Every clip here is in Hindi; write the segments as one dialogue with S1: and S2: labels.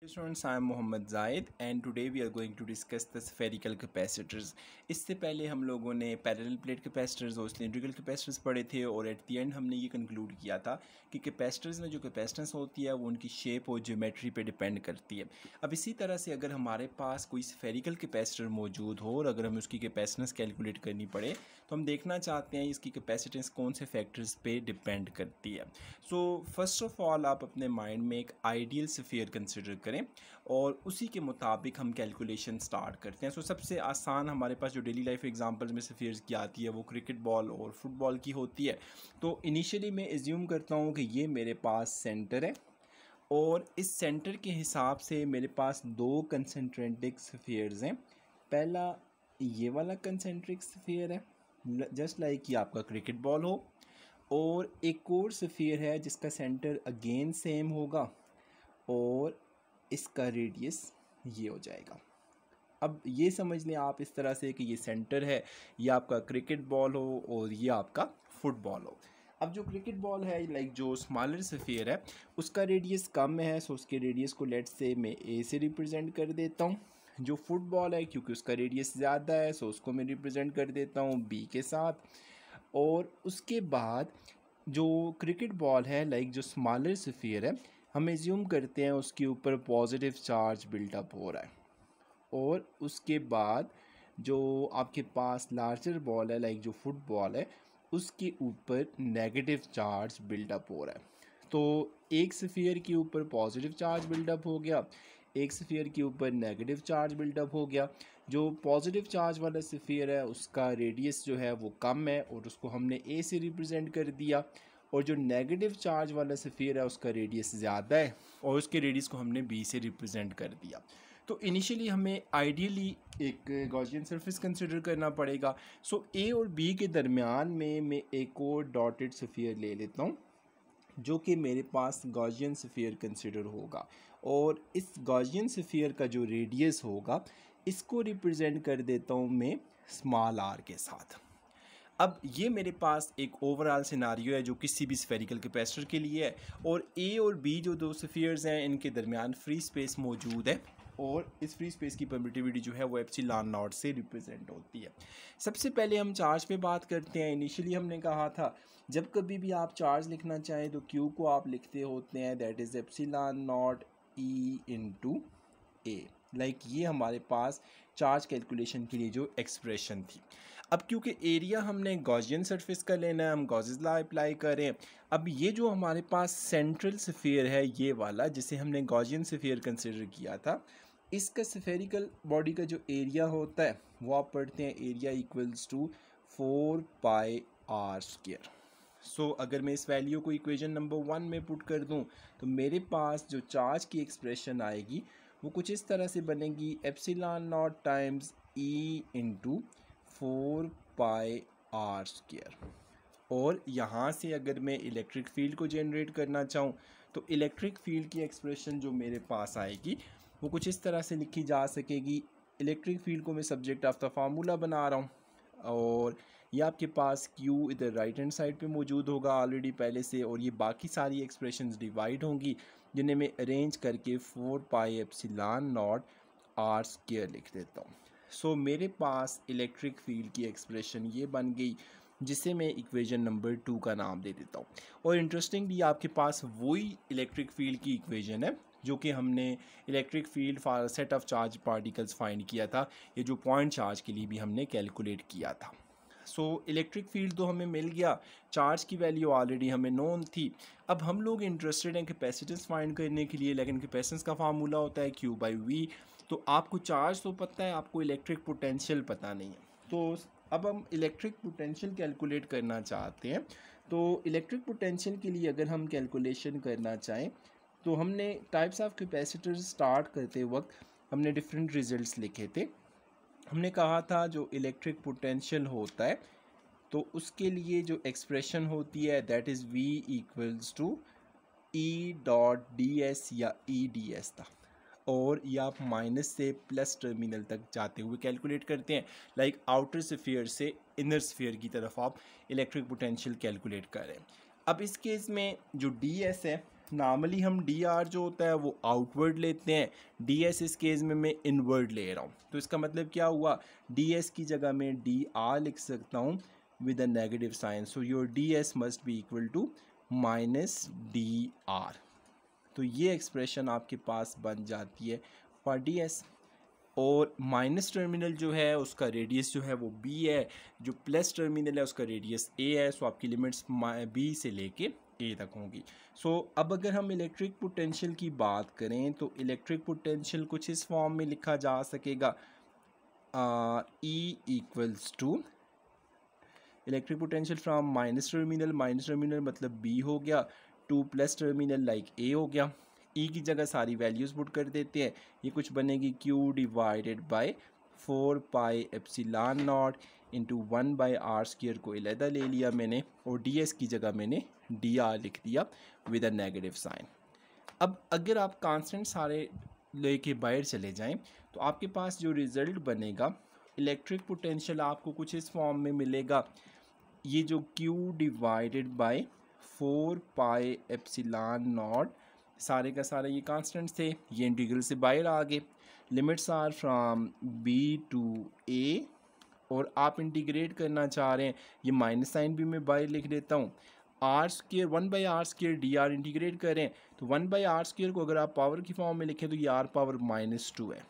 S1: Students, I am Mohammad Zaid and today we are going to discuss the spherical capacitors. इससे पहले हम लोगों ने पैरेलल प्लेट कैपेसिटर्स और सिलेंड्रिकल कैपेसिटर्स पढ़े थे और एट द एंड हमने ये कंक्लूड किया था कि कैपेसिटर्स में जो कैपेसिटेंस होती है वो उनकी शेप और ज्योमेट्री पे डिपेंड करती है। अब इसी तरह से अगर हमारे पास कोई स्फेरिकल कैपेसिटर मौजूद हो और अगर हमें उसकी कैपेसिटेंस कैलकुलेट करनी पड़े तो हम देखना चाहते हैं इसकी कैपेसिटेंस कौन से फैक्टर्स पे डिपेंड करती है। सो फर्स्ट ऑफ ऑल आप अपने माइंड में एक आइडियल स्फीयर कंसिडर करें और उसी के मुताबिक हम कैलकुलेशन स्टार्ट करते हैं। सो सबसे आसान हमारे पास जो डेली लाइफ एग्जांपल्स में स्फीयर्स की आती है वो क्रिकेट बॉल और फुटबॉल की होती है। तो इनिशियली मैं एज्यूम करता हूँ कि ये मेरे पास सेंटर है और इस सेंटर के हिसाब से मेरे पास दो कंसेंट्रिक स्फीयर्स हैं। पहला ये वाला कंसेंट्रिक स्फीयर है जस्ट लाइक कि आपका क्रिकेट बॉल हो, और एक और स्फीयर है जिसका सेंटर अगेन सेम होगा और इसका रेडियस ये हो जाएगा। अब ये समझ लें आप इस तरह से कि ये सेंटर है, ये आपका क्रिकेट बॉल हो और ये आपका फुटबॉल हो। अब जो क्रिकेट बॉल है लाइक जो स्मॉलर स्फीयर है उसका रेडियस कम है, सो उसके रेडियस को लेट्स से मैं ए से रिप्रेजेंट कर देता हूँ। जो फुटबॉल है क्योंकि उसका रेडियस ज़्यादा है सो उसको मैं रिप्रेजेंट कर देता हूँ बी के साथ। और उसके बाद जो क्रिकेट बॉल है लाइक जो स्मॉलर स्फीयर है हम एज्यूम करते हैं उसके ऊपर पॉजिटिव चार्ज बिल्डअप हो रहा है, और उसके बाद जो आपके पास लार्जर बॉल है लाइक जो फुटबॉल है उसके ऊपर नेगेटिव चार्ज बिल्डअप हो रहा है। तो एक स्फीयर के ऊपर पॉजिटिव चार्ज बिल्डअप हो गया, एक स्फीयर के ऊपर नेगेटिव चार्ज बिल्डअप हो गया। जो पॉजिटिव चार्ज वाला स्फीयर है उसका रेडियस जो है वो कम है और उसको हमने ए से रिप्रेजेंट कर दिया, और जो नेगेटिव चार्ज वाला स्फीयर है उसका रेडियस ज़्यादा है और उसके रेडियस को हमने बी से रिप्रेजेंट कर दिया। तो इनिशियली हमें आइडियली एक गॉसियन सरफेस कंसिडर करना पड़ेगा। सो ए और बी के दरमियान में मैं एक और डॉटेड स्फीयर ले लेता हूँ जो कि मेरे पास गॉसियन स्फीयर कंसिडर होगा, और इस गॉसियन स्फीयर का जो रेडियस होगा इसको रिप्रेजेंट कर देता हूँ मैं स्मॉल आर के साथ। अब ये मेरे पास एक ओवरऑल सिनारियो है जो किसी भी स्फेरिकल कैपेसिटर के लिए है, और ए और बी जो दो स्फीयर्स हैं इनके दरमियान फ्री स्पेस मौजूद है और इस फ्री स्पेस की परमिटिविटी जो है वो एप्सिलॉन नॉट से रिप्रेजेंट होती है। सबसे पहले हम चार्ज पे बात करते हैं। इनिशियली हमने कहा था जब कभी भी आप चार्ज लिखना चाहें तो क्यू को आप लिखते होते हैं that is epsilon not E into A. Like ये हमारे पास चार्ज कैलकुलेशन के लिए जो एक्सप्रेशन थी। अब क्योंकि एरिया हमने गॉसियन सरफेस का लेना है, हम गॉसियन लॉ अप्लाई करें। अब ये जो हमारे पास सेंट्रल स्फीयर है ये वाला जिसे हमने गॉसियन स्फीयर कंसिडर किया था, इसका स्फेरिकल बॉडी का जो एरिया होता है वो आप पढ़ते हैं area equals to 4 pi are square. So अगर मैं इस वैल्यू को इक्वेशन नंबर 1 में पुट कर दूं तो मेरे पास जो चार्ज की एक्सप्रेशन आएगी वो कुछ इस तरह से बनेगी epsilon naught times E into 4 pi are square. और यहाँ से अगर मैं इलेक्ट्रिक फील्ड को जनरेट करना चाहूँ तो इलेक्ट्रिक फील्ड की एक्सप्रेशन जो मेरे पास आएगी वो कुछ इस तरह से लिखी जा सकेगी। इलेक्ट्रिक फील्ड को मैं सब्जेक्ट ऑफ द फार्मूला बना रहा हूँ और ये आपके पास Q इधर राइट हैंड साइड पे मौजूद होगा ऑलरेडी पहले से, और ये बाकी सारी एक्सप्रेशंस डिवाइड होंगी जिन्हें मैं अरेंज करके 4 pi epsilon naught R square लिख देता हूँ। सो मेरे पास इलेक्ट्रिक फील्ड की एक्सप्रेशन ये बन गई जिसे मैं इक्वेशन नंबर 2 का नाम दे देता हूँ। और इंटरेस्टिंगली आपके पास वही इलेक्ट्रिक फील्ड की इक्वेशन है जो कि हमने electric field for set of charge particles find किया था, ये जो पॉइंट चार्ज के लिए भी हमने कैलकुलेट किया था। सो इलेक्ट्रिक फील्ड तो हमें मिल गया, चार्ज की वैल्यू ऑलरेडी हमें नोन थी। अब हम लोग इंटरेस्टेड हैं कैपेसिटेंस फाइंड करने के लिए, लेकिन कैपेसिटेंस का फार्मूला होता है Q बाई V। तो आपको चार्ज तो पता है, आपको इलेक्ट्रिक पोटेंशियल पता नहीं है। तो अब हम इलेक्ट्रिक पोटेंशियल कैलकुलेट करना चाहते हैं। तो इलेक्ट्रिक पोटेंशियल के लिए अगर हम कैलकुलेशन करना चाहें तो हमने टाइप्स ऑफ कैपेसिटर्स स्टार्ट करते वक्त हमने डिफरेंट रिजल्ट्स लिखे थे। हमने कहा था जो इलेक्ट्रिक पोटेंशियल होता है तो उसके लिए जो एक्सप्रेशन होती है that is V equals to E dot D S या ई डी एस था, और ये आप माइनस से प्लस टर्मिनल तक जाते हुए कैलकुलेट करते हैं। लाइक आउटर स्फीयर से इनर स्फीयर की तरफ आप इलेक्ट्रिक पोटेंशियल कैलकुलेट कर रहे हैं। अब इस केस में जो डी एस है नॉर्मली हम डी आर जो होता है वो आउटवर्ड लेते हैं, डी एस इस केस में मैं इनवर्ड ले रहा हूँ। तो इसका मतलब क्या हुआ, डी एस की जगह मैं डी आर लिख सकता हूँ with a negative sign. So your D S must be equal to minus D R. तो ये एक्सप्रेशन आपके पास बन जाती है फॉर डी एस। और माइनस टर्मिनल जो है उसका रेडियस जो है वो बी है, जो प्लस टर्मिनल है उसका रेडियस ए है। सो आपकी लिमिट्स बी से लेके ए तक होंगी। सो अब अगर हम इलेक्ट्रिक पोटेंशियल की बात करें तो इलेक्ट्रिक पोटेंशियल कुछ इस फॉर्म में लिखा जा सकेगा, E equals to electric potential from minus terminal मतलब बी हो गया, to plus terminal like A हो गया। ई की जगह सारी वैल्यूज़ पुट कर देते हैं, ये कुछ बनेगी Q divided by 4 pi epsilon naught into 1 by R square को अलहदा ले लिया मैंने, और डी एस की जगह मैंने डी आर लिख दिया विद अ नेगेटिव साइन। अब अगर आप कांस्टेंट सारे लेके बाहर चले जाएं तो आपके पास जो रिज़ल्ट बनेगा, इलेक्ट्रिक पोटेंशियल आपको कुछ इस फॉर्म में मिलेगा, ये जो Q divided by 4 pi epsilon not, सारे का सारा ये कांस्टेंट्स थे, ये इंटीग्रल से बाहर आ गए। Limits are from B to A, और आप इंटीग्रेट करना चाह रहे हैं, ये माइनस साइन भी मैं बाहर लिख देता हूँ। R square 1 by R square D R integrate करें तो 1 बाई आर स्क्र को अगर आप पावर की फॉर्म में लिखें तो ये आर पावर -2 है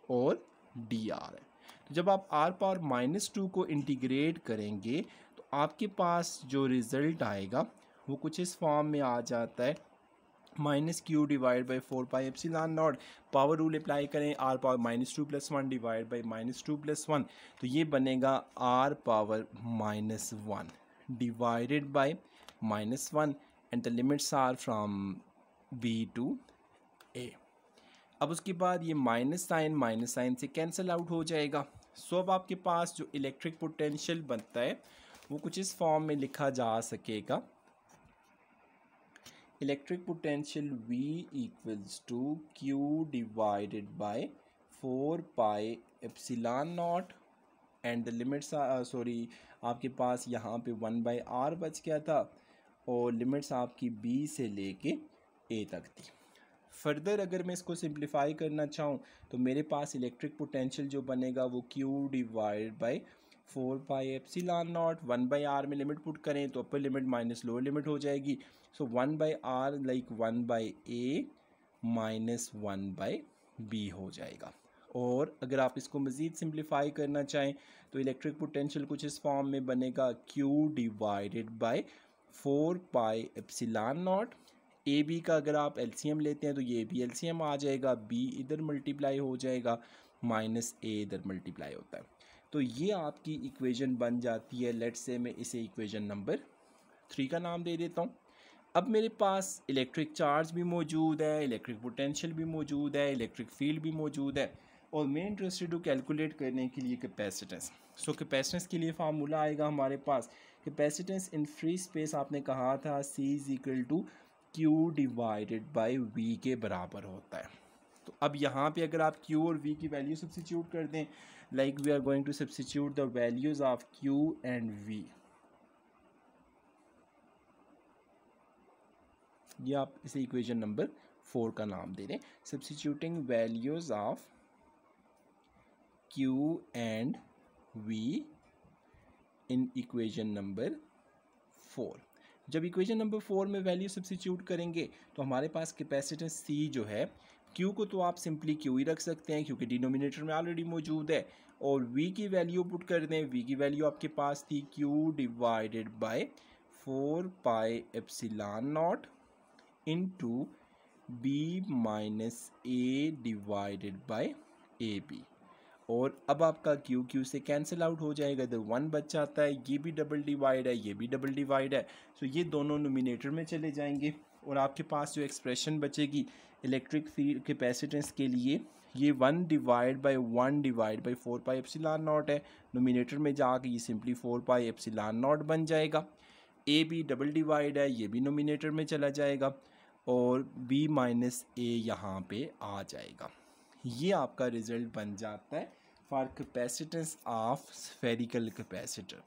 S1: और डी आर है। तो जब आप आर पावर -2 को इंटीग्रेट करेंगे तो आपके पास जो रिज़ल्ट आएगा वो कुछ इस फॉर्म में आ जाता है, -q divide by 4 pi epsilon naught, power rule apply करें, आर पावर -2 + 1 डिवाइड बाई -2 + 1, तो ये बनेगा R power -1 divided by -1 and the limits are from b to a। अब उसके बाद ये माइनस साइन से कैंसिल आउट हो जाएगा। सो अब आपके पास जो इलेक्ट्रिक पोटेंशियल बनता है वो कुछ इस फॉर्म में लिखा जा सकेगा, electric potential V equals to Q divided by 4 pi epsilon naught and the limits, sorry आपके पास यहाँ पे 1 बाई आर बच गया था, और लिमिट्स आपकी B से लेके A तक थी। फर्दर अगर मैं इसको सिंप्लीफाई करना चाहूँ तो मेरे पास इलेक्ट्रिक पोटेंशियल जो बनेगा वो Q divide by 4 pi epsilon naught, 1 by R में लिमिट पुट करें तो upper limit minus lower limit हो जाएगी। So 1 by R like 1 by A minus 1 by B हो जाएगा। और अगर आप इसको मज़ीद सिंप्लीफाई करना चाहें तो इलेक्ट्रिक पोटेंशियल कुछ इस फॉर्म में बनेगा, Q divided by 4 pi epsilon naught, A B का अगर आप एलसीएम लेते हैं तो ये भी एलसीएम आ जाएगा, बी इधर मल्टीप्लाई हो जाएगा, माइनस ए इधर मल्टीप्लाई होता है। तो ये आपकी इक्वेशन बन जाती है। लेट्स से मैं इसे इक्वेशन नंबर 3 का नाम दे देता हूँ। अब मेरे पास इलेक्ट्रिक चार्ज भी मौजूद है, इलेक्ट्रिक पोटेंशियल भी मौजूद है, इलेक्ट्रिक फील्ड भी मौजूद है, और मैं इंटरेस्टेड हूँ कैलकुलेट करने के लिए कैपेसिटेंस। सो कैपेसिटेंस के लिए फार्मूला आएगा हमारे पास, कैपेसिटेंस इन फ्री स्पेस आपने कहा था C is equal to Q divided by V के बराबर होता है। तो अब यहाँ पे अगर आप Q और V की वैल्यू सब्स्टिट्यूट कर दें, like we are going to substitute the values of Q and V, ये आप इसे इक्वेशन नंबर 4 का नाम दे दें, substituting values of Q and V in equation number 4। जब इक्वेशन नंबर 4 में वैल्यू सब्स्टिट्यूट करेंगे तो हमारे पास कैपेसिटेंस C जो है, Q को तो आप सिंपली Q ही रख सकते हैं क्योंकि डिनोमिनेटर में ऑलरेडी मौजूद है, और V की वैल्यू पुट कर दें, V की वैल्यू आपके पास थी Q divided by 4 pi epsilon naught into B minus A divided by AB, और अब आपका Q से कैंसिल आउट हो जाएगा, इधर 1 बच जाता है, ये भी डबल डिवाइड है, ये भी डबल डिवाइड है, सो ये दोनों नोमिनेटर में चले जाएंगे, और आपके पास जो एक्सप्रेशन बचेगी इलेक्ट्रिक फील्ड कैपेसिटेंस के लिए, ये 1 divide by 4 pi epsilon not है, नोमिनेटर में जाके ये सिंपली 4 पाई एप्सिलॉन नॉट बन जाएगा। ए भी डबल डिवाइड है, ये भी नोमिनेटर में चला जाएगा, और B माइनस A यहाँ पे आ जाएगा। ये आपका रिजल्ट बन जाता है for capacitance of spherical capacitor.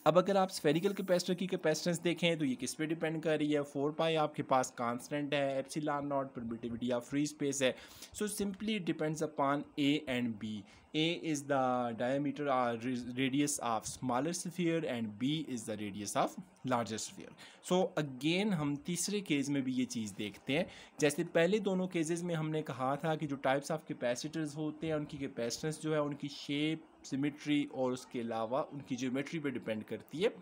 S1: अब अगर आप स्फेरिकल कैपेसिटर की कैपेसिटेंस देखें तो ये किस पे डिपेंड कर रही है, 4 पाई आपके पास कांस्टेंट है, एप्सिलॉन नॉट परमिटिविटी या फ्री स्पेस है। So simply depends upon A and B. A is the diameter or radius of smaller sphere and B is the radius of larger sphere. So again हम तीसरे केस में भी ये चीज़ देखते हैं। जैसे पहले दोनों केसेस में हमने कहा था कि जो टाइप्स ऑफ कैपेसिटर्स होते हैं उनकी कैपेसिटेंस जो है उनकी शेप, सिमेट्री और उसके अलावा उनकी ज्योमेट्री पे डिपेंड करती है।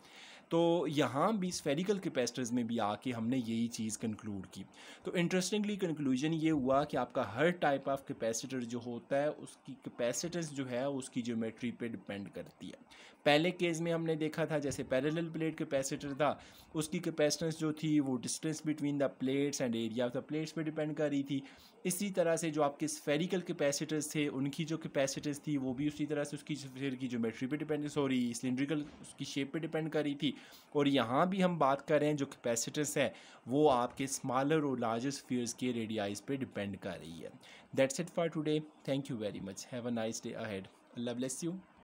S1: तो यहाँ भी स्फेरिकल कैपेसिटर्स में भी आके हमने यही चीज़ कंक्लूड की। तो इंटरेस्टिंगली कंक्लूजन ये हुआ कि आपका हर टाइप ऑफ कैपेसिटर जो होता है उसकी कैपेसिटेंस जो है उसकी ज्योमेट्री पे डिपेंड करती है। पहले केस में हमने देखा था जैसे पैरेलल प्लेट कैपेसिटर था, उसकी कैपेसिटेंस जो थी वो distance between the plates and area of the plates पे डिपेंड कर रही थी। इसी तरह से जो आपके स्फेरिकल कैपेसिटर्स थे उनकी जो कैपेसिटेंस थी वो भी उसी तरह से उसकी स्फीयर की ज्योमेट्री पे डिपेंड, सॉरी सिलिंड्रिकल उसकी शेप पे डिपेंड कर रही थी। और यहाँ भी हम बात कर रहे हैं जो कैपेसिटेंस है वो आपके स्मॉलर और लार्जर स्फीयर्स के रेडियाइज पे डिपेंड कर रही है। That's it for today, thank you very much, have a nice day ahead, Allah bless you.